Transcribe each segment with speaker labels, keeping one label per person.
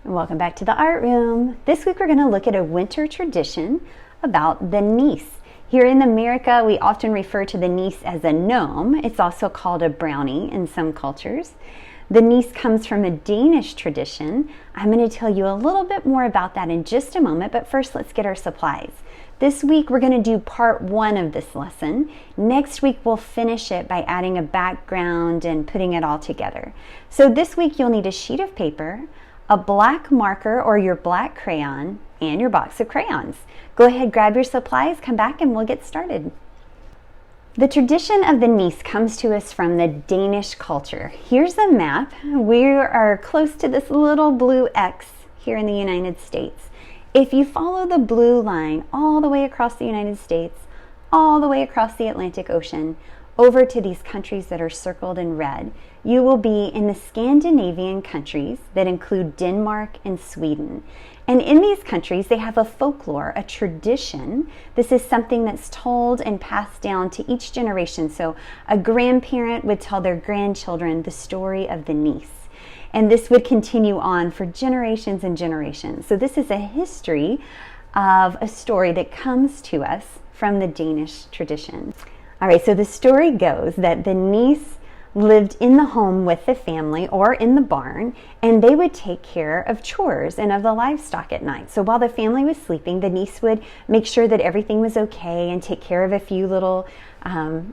Speaker 1: Welcome back to the art room. This week we're going to look at a winter tradition about the Nisse. Here in America, we often refer to the Nisse as a gnome. It's also called a brownie in some cultures. The Nisse comes from a Danish tradition. I'm going to tell you a little bit more about that in just a moment, but first let's get our supplies. This week we're going to do part 1 of this lesson. Next week we'll finish it by adding a background and putting it all together. So this week you'll need a sheet of paper, a black marker or your black crayon, and your box of crayons. Go ahead, grab your supplies, come back, and we'll get started. The tradition of the Nisse comes to us from the Danish culture. Here's a map. We are close to this little blue X here in the United States. If you follow the blue line all the way across the United States, all the way across the Atlantic Ocean, over to these countries that are circled in red, you will be in the Scandinavian countries that include Denmark and Sweden. And in these countries, they have a folklore, a tradition. This is something that's told and passed down to each generation. So a grandparent would tell their grandchildren the story of the Nisse. And this would continue on for generations and generations. So this is a history of a story that comes to us from the Danish tradition. All right, so the story goes that the Nisse lived in the home with the family or in the barn, and they would take care of chores and of the livestock at night. So while the family was sleeping, the Nisse would make sure that everything was okay and take care of a few little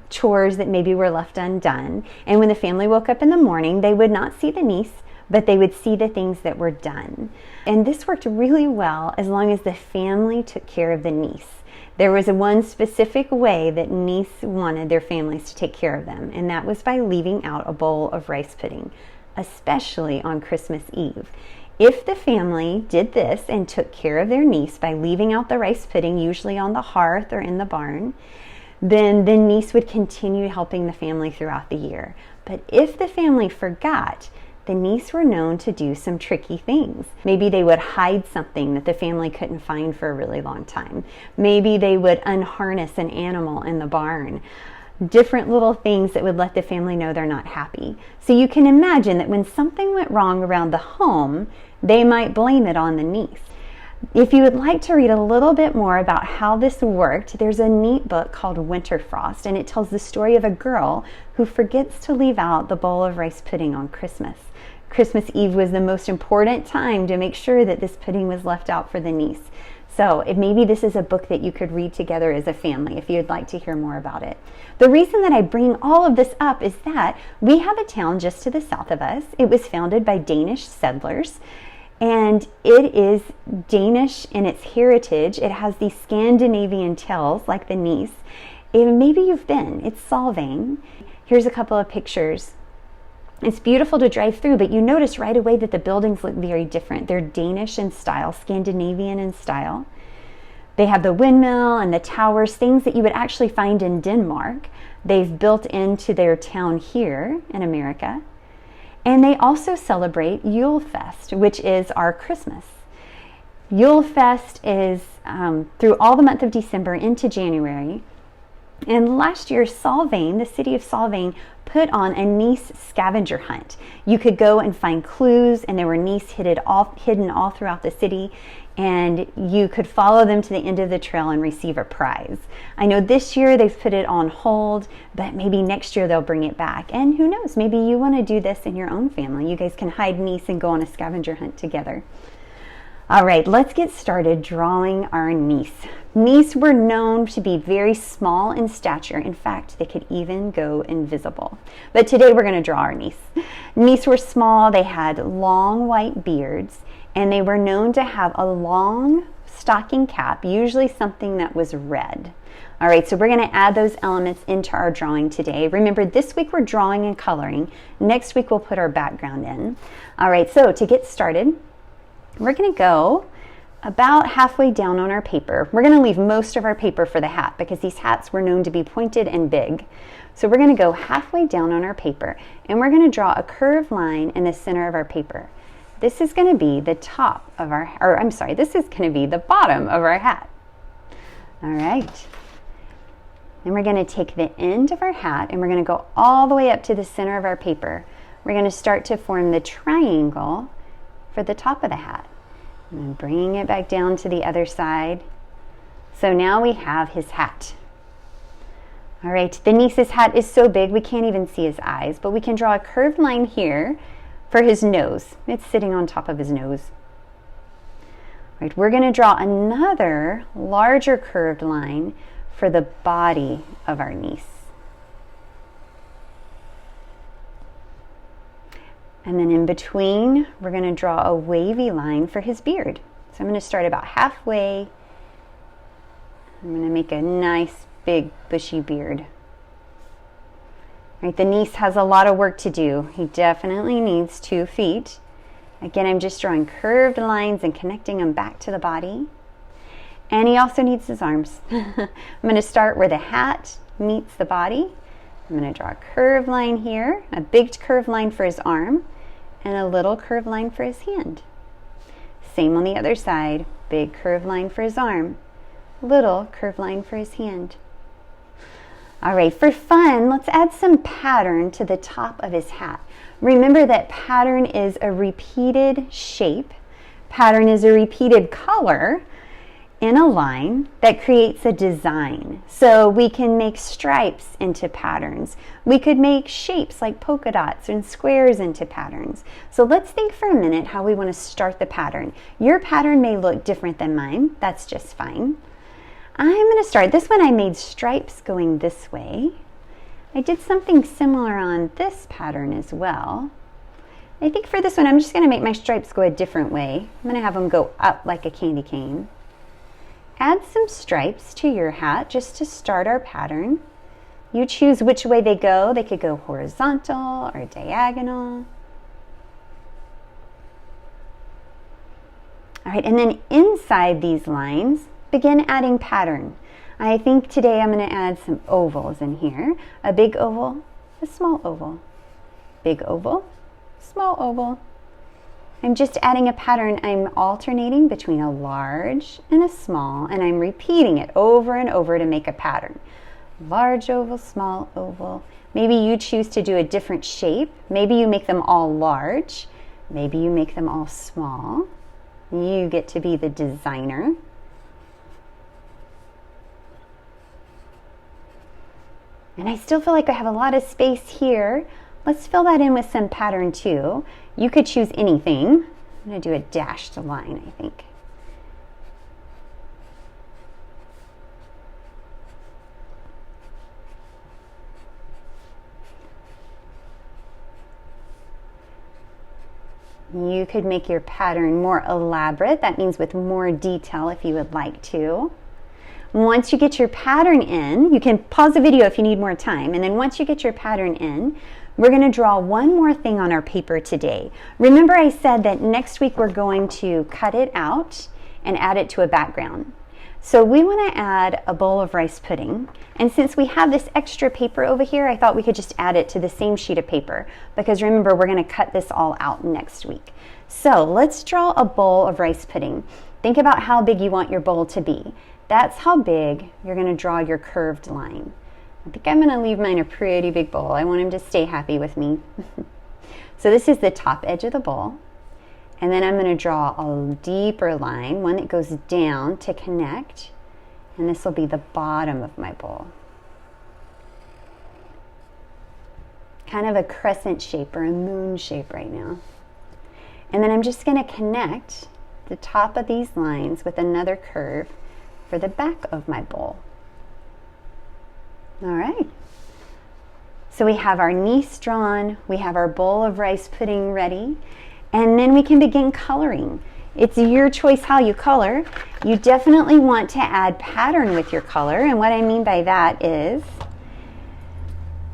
Speaker 1: chores that maybe were left undone. And when the family woke up in the morning, they would not see the Nisse, but they would see the things that were done. And this worked really well as long as the family took care of the Nisse. There was one specific way that Nisse wanted their families to take care of them, and that was by leaving out a bowl of rice pudding, especially on Christmas Eve. If the family did this and took care of their Nisse by leaving out the rice pudding, usually on the hearth or in the barn, then the Nisse would continue helping the family throughout the year. But if the family forgot, the Nisse were known to do some tricky things. Maybe they would hide something that the family couldn't find for a really long time. Maybe they would unharness an animal in the barn. Different little things that would let the family know they're not happy. So you can imagine that when something went wrong around the home, they might blame it on the Nisse. If you would like to read a little bit more about how this worked, there's a neat book called Winterfrost, and it tells the story of a girl who forgets to leave out the bowl of rice pudding on Christmas. Christmas Eve was the most important time to make sure that this pudding was left out for the Nisse. So maybe this is a book that you could read together as a family if you'd like to hear more about it. The reason that I bring all of this up is that we have a town just to the south of us. It was founded by Danish settlers, and it is Danish in its heritage. It has these Scandinavian tales like the Nisse. And maybe you've been. It's Solvang. Here's a couple of pictures. It's beautiful to drive through, but you notice right away that the buildings look very different. They're Danish in style, Scandinavian in style. They have the windmill and the towers, things that you would actually find in Denmark. They've built into their town here in America. And they also celebrate Julefest, which is our Christmas. Julefest is through all the month of December into January. And last year, Solvang, the city of Solvang, put on a Nisse scavenger hunt. You could go and find clues, and there were Nisse hidden all throughout the city, and you could follow them to the end of the trail and receive a prize. I know this year they've put it on hold, but maybe next year they'll bring it back. And who knows, maybe you want to do this in your own family. You guys can hide Nisse and go on a scavenger hunt together. All right, let's get started drawing our Nisse. Nisse were known to be very small in stature. In fact, they could even go invisible. But today we're going to draw our Nisse. Nisse were small, they had long white beards, and they were known to have a long stocking cap, usually something that was red. All right, so we're going to add those elements into our drawing today. Remember, this week we're drawing and coloring. Next week we'll put our background in. All right, so to get started, we're going to go about halfway down on our paper. We're going to leave most of our paper for the hat because these hats were known to be pointed and big. So we're going to go halfway down on our paper, and we're going to draw a curved line in the center of our paper. This is going to be the top of our, or I'm sorry, this is going to be the bottom of our hat. All right. Then we're going to take the end of our hat and we're going to go all the way up to the center of our paper. We're going to start to form the triangle for the top of the hat. And then bringing it back down to the other side. So now we have his hat. All right, the Nisse's hat is so big we can't even see his eyes, but we can draw a curved line here for his nose. It's sitting on top of his nose. All right, we're going to draw another larger curved line for the body of our Nisse. And then in between, we're going to draw a wavy line for his beard. So I'm going to start about halfway. I'm going to make a nice big bushy beard. All right, the Nisse has a lot of work to do. He definitely needs 2 feet. Again, I'm just drawing curved lines and connecting them back to the body. And he also needs his arms. I'm going to start where the hat meets the body. I'm going to draw a curved line here, a big curved line for his arm, and a little curved line for his hand. Same on the other side, big curved line for his arm, little curved line for his hand. All right, for fun, let's add some pattern to the top of his hat. Remember that pattern is a repeated shape. Pattern is a repeated color in a line that creates a design. So we can make stripes into patterns. We could make shapes like polka dots and squares into patterns. So let's think for a minute how we want to start the pattern. Your pattern may look different than mine. That's just fine. I'm going to start. This one I made stripes going this way. I did something similar on this pattern as well. I think for this one I'm just going to make my stripes go a different way. I'm going to have them go up like a candy cane. Add some stripes to your hat just to start our pattern. You choose which way they go. They could go horizontal or diagonal. All right, and then inside these lines, begin adding pattern. I think today I'm going to add some ovals in here. A big oval, a small oval. Big oval, small oval. I'm just adding a pattern. I'm alternating between a large and a small, and I'm repeating it over and over to make a pattern. Large oval, small oval. Maybe you choose to do a different shape. Maybe you make them all large. Maybe you make them all small. You get to be the designer. And I still feel like I have a lot of space here. Let's fill that in with some pattern too. You could choose anything. I'm going to do a dashed line, I think. You could make your pattern more elaborate. That means with more detail if you would like to. Once you get your pattern in, you can pause the video if you need more time. And then once you get your pattern in, we're going to draw one more thing on our paper today. Remember I said that next week we're going to cut it out and add it to a background. So we want to add a bowl of rice pudding. And since we have this extra paper over here, I thought we could just add it to the same sheet of paper. Because remember, we're going to cut this all out next week. So let's draw a bowl of rice pudding. Think about how big you want your bowl to be. That's how big you're going to draw your curved line. I think I'm going to leave mine a pretty big bowl. I want him to stay happy with me. So this is the top edge of the bowl. And then I'm going to draw a deeper line, one that goes down to connect. And this will be the bottom of my bowl. Kind of a crescent shape or a moon shape right now. And then I'm just going to connect the top of these lines with another curve for the back of my bowl. All right. So we have our Nisse drawn, we have our bowl of rice pudding ready, and then we can begin coloring. It's your choice how you color. You definitely want to add pattern with your color, and what I mean by that is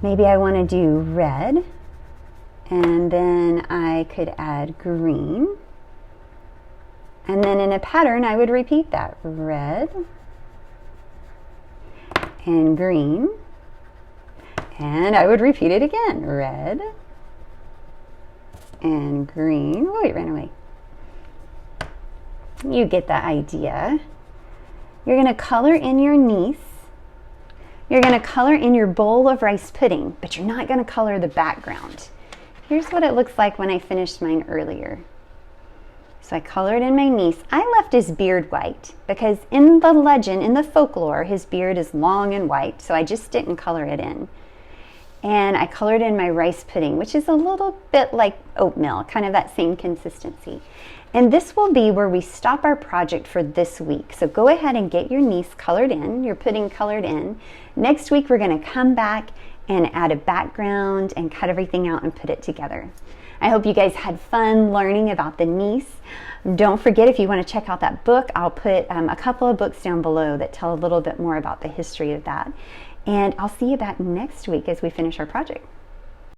Speaker 1: maybe I want to do red, and then I could add green, and then in a pattern I would repeat that. Red and green, and I would repeat it again. Red and green. Oh, it ran away. You get the idea. You're going to color in your Nisse. You're going to color in your bowl of rice pudding, but you're not going to color the background. Here's what it looks like when I finished mine earlier. So I colored in my niece. I left his beard white because in the legend, in the folklore, his beard is long and white, so I just didn't color it in. And I colored in my rice pudding, which is a little bit like oatmeal, kind of that same consistency. And this will be where we stop our project for this week. So go ahead and get your niece colored in, your pudding colored in. Next week, we're gonna come back and add a background and cut everything out and put it together. I hope you guys had fun learning about the Nisse. Don't forget, if you want to check out that book, I'll put a couple of books down below that tell a little bit more about the history of that. And I'll see you back next week as we finish our project.